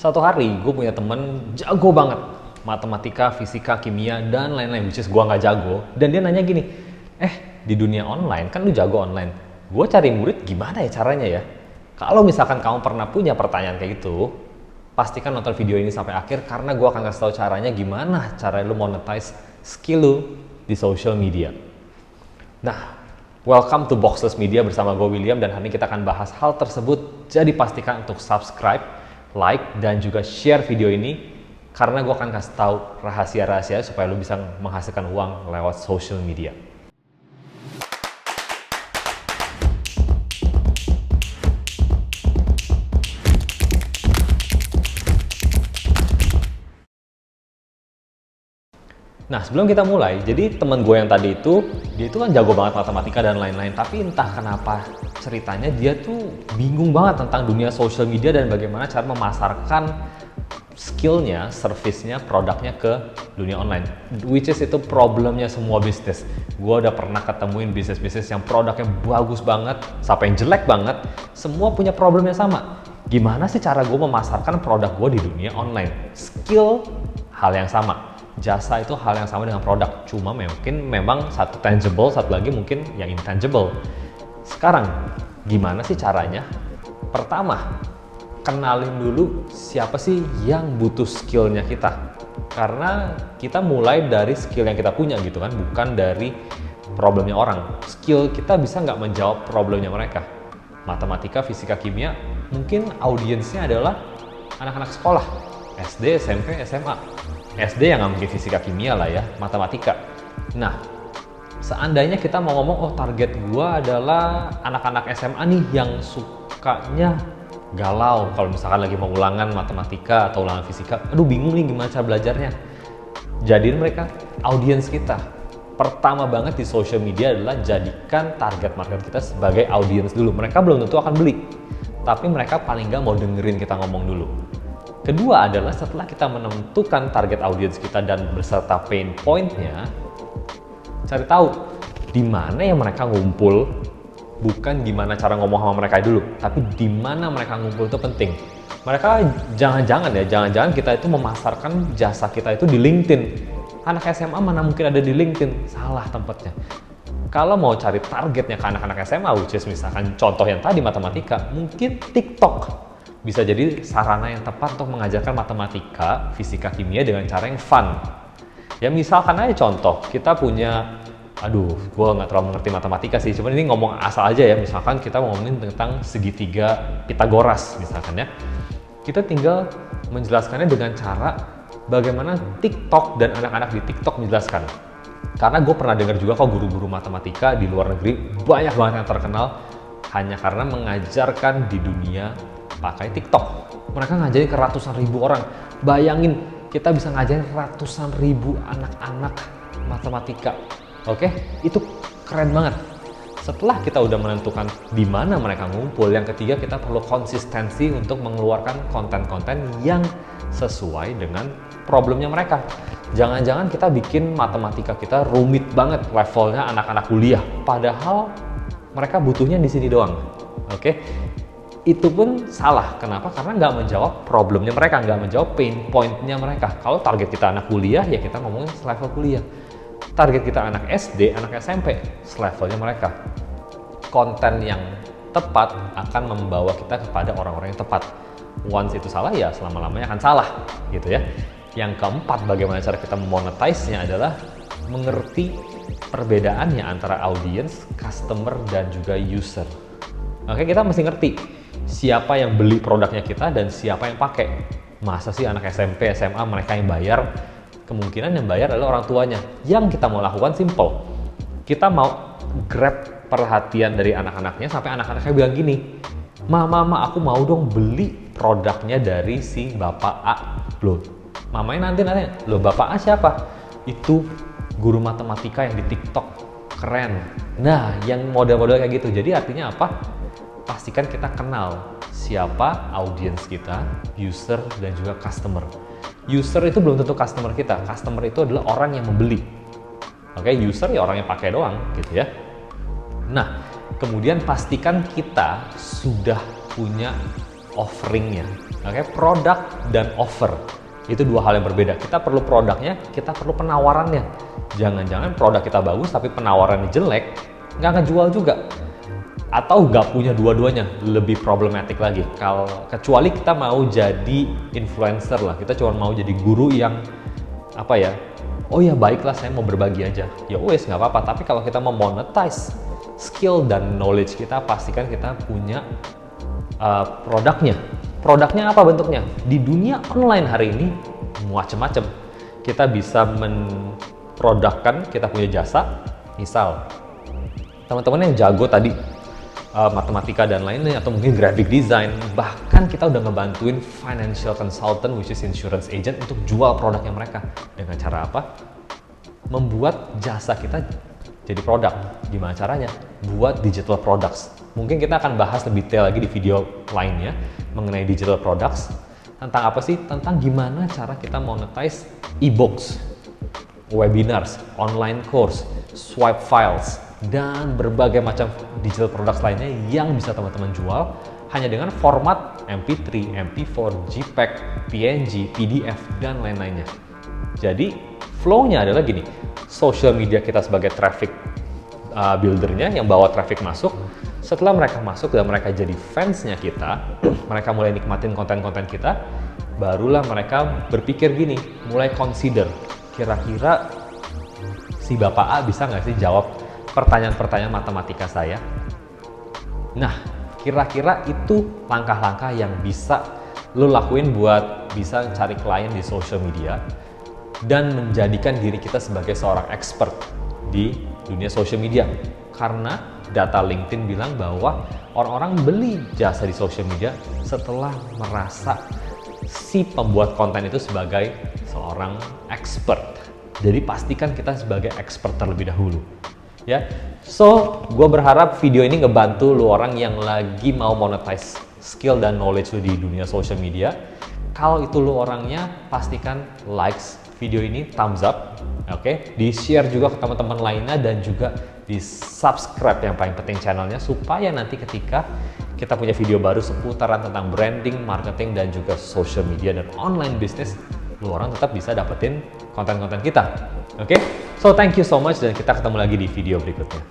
Satu hari gue punya temen jago banget matematika, fisika, kimia, dan lain-lain, which is gue nggak jago. Dan dia nanya gini, di dunia online kan lu jago online, gue cari murid gimana ya caranya ya? Kalau misalkan kamu pernah punya pertanyaan kayak gitu, pastikan nonton video ini sampai akhir karena gue akan kasih tahu caranya gimana cara lu monetize skill lu di social media. Nah, welcome to Boxless Media bersama gue William, dan hari ini kita akan bahas hal tersebut. Jadi pastikan untuk subscribe, like, dan juga share video ini karena gue akan kasih tahu rahasia-rahasia supaya lu bisa menghasilkan uang lewat social media. Nah, sebelum kita mulai, jadi temen gue yang tadi itu, dia itu kan jago banget matematika dan lain-lain, tapi entah kenapa ceritanya dia tuh bingung banget tentang dunia social media dan bagaimana cara memasarkan skillnya, service-nya, produknya ke dunia online. Which is itu problemnya semua bisnis. Gue udah pernah ketemuin bisnis-bisnis yang produknya bagus banget, sampai yang jelek banget, semua punya problem yang sama. Gimana sih cara gue memasarkan produk gue di dunia online? Skill, hal yang sama. Jasa itu hal yang sama dengan produk, cuma mungkin memang satu tangible, satu lagi mungkin yang intangible. Sekarang, gimana sih caranya? Pertama, kenalin dulu siapa sih yang butuh skillnya kita. Karena kita mulai dari skill yang kita punya gitu kan, bukan dari problemnya orang. Skill kita bisa nggak menjawab problemnya mereka. Matematika, fisika, kimia, mungkin audiensnya adalah anak-anak sekolah, SD, SMP, SMA. SD yang nggak mungkin fisika kimia lah ya, matematika. Nah, seandainya kita mau ngomong, target gua adalah anak-anak SMA nih yang sukanya galau kalau misalkan lagi mau ulangan matematika atau ulangan fisika, bingung nih gimana cara belajarnya. Jadiin mereka audiens kita. Pertama banget di social media adalah jadikan target market kita sebagai audiens dulu. Mereka belum tentu akan beli, tapi mereka paling nggak mau dengerin kita ngomong dulu. Kedua adalah setelah kita menentukan target audiens kita dan beserta pain point-nya, cari tahu di mana yang mereka ngumpul, bukan gimana cara ngomong sama mereka dulu, tapi di mana mereka ngumpul itu penting. Mereka jangan-jangan kita itu memasarkan jasa kita itu di LinkedIn. Anak SMA mana mungkin ada di LinkedIn, salah tempatnya. Kalau mau cari targetnya ke anak-anak SMA, which is misalkan contoh yang tadi matematika, mungkin TikTok bisa jadi sarana yang tepat untuk mengajarkan matematika, fisika, kimia dengan cara yang fun. Ya misalkan aja contoh, kita punya, gue nggak terlalu mengerti matematika sih, cuman ini ngomong asal aja ya. Misalkan kita mau ngomongin tentang segitiga Pythagoras misalkan ya. Kita tinggal menjelaskannya dengan cara bagaimana TikTok dan anak-anak di TikTok menjelaskan. Karena gue pernah dengar juga kok guru-guru matematika di luar negeri banyak banget yang terkenal hanya karena mengajarkan di dunia pakai TikTok. Mereka ngajarin ke ratusan ribu orang. Bayangin, kita bisa ngajarin ratusan ribu anak-anak matematika. Oke, itu keren banget. Setelah kita udah menentukan di mana mereka ngumpul, yang ketiga kita perlu konsistensi untuk mengeluarkan konten-konten yang sesuai dengan problemnya mereka. Jangan-jangan kita bikin matematika kita rumit banget, levelnya anak-anak kuliah, padahal mereka butuhnya di sini doang. Oke? Itu pun salah. Kenapa? Karena nggak menjawab problemnya mereka, nggak menjawab pain point-nya mereka. Kalau target kita anak kuliah, ya kita ngomongin selevel kuliah. Target kita anak SD, anak SMP, selevelnya mereka. Konten yang tepat akan membawa kita kepada orang-orang yang tepat. Once itu salah, ya selama-lamanya akan salah, gitu ya. Yang keempat, bagaimana cara kita monetize-nya adalah mengerti perbedaannya antara audience, customer, dan juga user. Oke, kita mesti ngerti siapa yang beli produknya kita dan siapa yang pakai. Masa sih anak SMP, SMA mereka yang bayar? Kemungkinan yang bayar adalah orang tuanya. Yang kita mau lakukan simple. Kita mau grab perhatian dari anak-anaknya sampai anak-anaknya bilang gini, Mama, aku mau dong beli produknya dari si Bapak A. Loh, mamanya nanti nanya, loh Bapak A siapa? Itu guru matematika yang di TikTok. Keren. Nah, yang model-model kayak gitu. Jadi artinya apa? Pastikan kita kenal siapa audiens kita, user, dan juga customer. User itu belum tentu customer kita. Customer itu adalah orang yang membeli. Oke, user ya orang yang pakai doang gitu ya. Nah, kemudian pastikan kita sudah punya offeringnya. Oke, produk dan offer. Itu dua hal yang berbeda. Kita perlu produknya, kita perlu penawarannya. Jangan-jangan produk kita bagus tapi penawarannya jelek, nggak ngejual juga. Atau nggak punya dua-duanya, lebih problematik lagi. Kecuali kita mau jadi influencer lah, kita cuma mau jadi guru yang oh ya baiklah saya mau berbagi aja. Ya wes nggak apa-apa, tapi kalau kita mau monetize skill dan knowledge kita, pastikan kita punya produknya. Produknya apa bentuknya? Di dunia online hari ini macam-macam. Kita bisa memprodukkan, kita punya jasa. Misal, teman-teman yang jago tadi matematika dan lainnya, atau mungkin graphic design, bahkan kita udah ngebantuin financial consultant, which is insurance agent, untuk jual produknya mereka. Dengan cara apa? Membuat jasa kita jadi produk. Gimana caranya? Buat digital products. Mungkin kita akan bahas lebih detail lagi di video lainnya mengenai digital products. Tentang apa sih? Tentang gimana cara kita monetize e-books, webinars, online course, swipe files, dan berbagai macam digital products lainnya yang bisa teman-teman jual hanya dengan format MP3, MP4, JPEG, PNG, PDF, dan lain-lainnya. Jadi, flow-nya adalah gini, social media kita sebagai traffic buildernya yang bawa traffic masuk. Setelah mereka masuk dan mereka jadi fansnya kita, mereka mulai nikmatin konten-konten kita, barulah mereka berpikir gini, mulai consider, kira-kira si Bapak A bisa nggak sih jawab pertanyaan-pertanyaan matematika saya? Nah, kira-kira itu langkah-langkah yang bisa lo lakuin buat bisa cari klien di social media dan menjadikan diri kita sebagai seorang expert di dunia social media. Karena data LinkedIn bilang bahwa orang-orang beli jasa di social media setelah merasa si pembuat konten itu sebagai seorang expert. Jadi pastikan kita sebagai expert terlebih dahulu. Ya, so gue berharap video ini ngebantu lu orang yang lagi mau monetize skill dan knowledge lu di dunia social media. Kalau itu lu orangnya, pastikan likes video ini, thumbs up, oke? Di share juga ke teman-teman lainnya dan juga di subscribe yang paling penting channelnya, supaya nanti ketika kita punya video baru seputaran tentang branding, marketing, dan juga social media dan online business, lu orang tetap bisa dapetin konten-konten kita. Oke? So thank you so much dan kita ketemu lagi di video berikutnya.